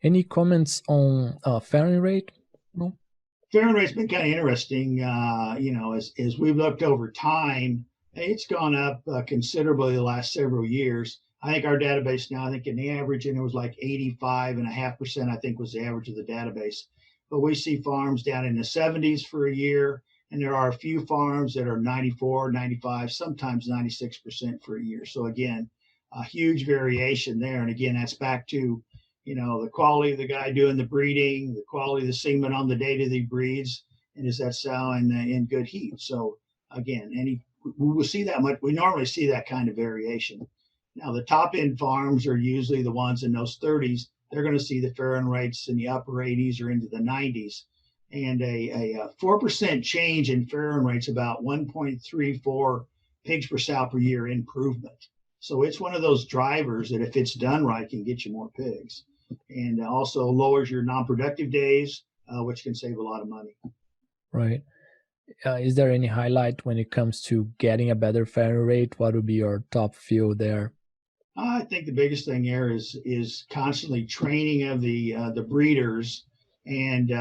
Any comments on farrowing rate? No? Farrowing rate's been kind of interesting. As we've looked over time, it's gone up considerably the last several years. I think our database now, I think in the average, and it was like 85.5%, I think was the average of the database. But we see farms down in the 70s for a year, and there are a few farms that are 94, 95, sometimes 96% for a year. So again, a huge variation there. And again, that's back to the quality of the guy doing the breeding, the quality of the semen on the day that he breeds, and is that sow in good heat. So again, we will see that much. We normally see that kind of variation. Now the top end farms are usually the ones in those 30s. They're going to see the farrowing rates in the upper 80s or into the 90s. And a 4% change in farrowing rates, about 1.34 pigs per sow per year improvement. So it's one of those drivers that if it's done right can get you more pigs, and also lowers your non-productive days, which can save a lot of money. Right. Is there any highlight when it comes to getting a better farrowing rate? What would be your top few there? I think the biggest thing there is constantly training of the breeders and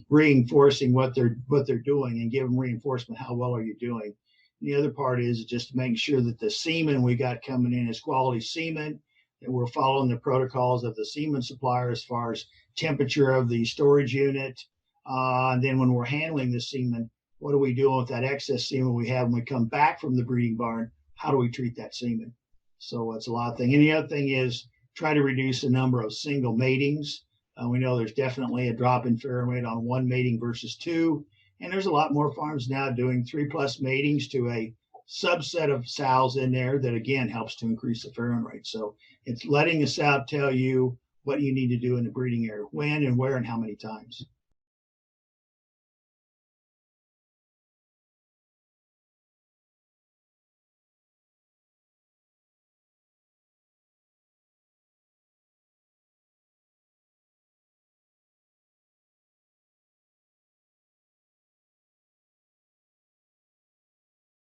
reinforcing what they're doing and give them reinforcement. How well are you doing? The other part is just making sure that the semen we got coming in is quality semen, that we're following the protocols of the semen supplier as far as temperature of the storage unit. And then when we're handling the semen, what are we doing with that excess semen we have when we come back from the breeding barn? How do we treat that semen? So it's a lot of things. And the other thing is try to reduce the number of single matings. We know there's definitely a drop in farrowing rate on one mating versus two. And there's a lot more farms now doing 3+ matings to a subset of sows in there that again helps to increase the farrowing rate. So it's letting the sow tell you what you need to do in the breeding area, when and where and how many times.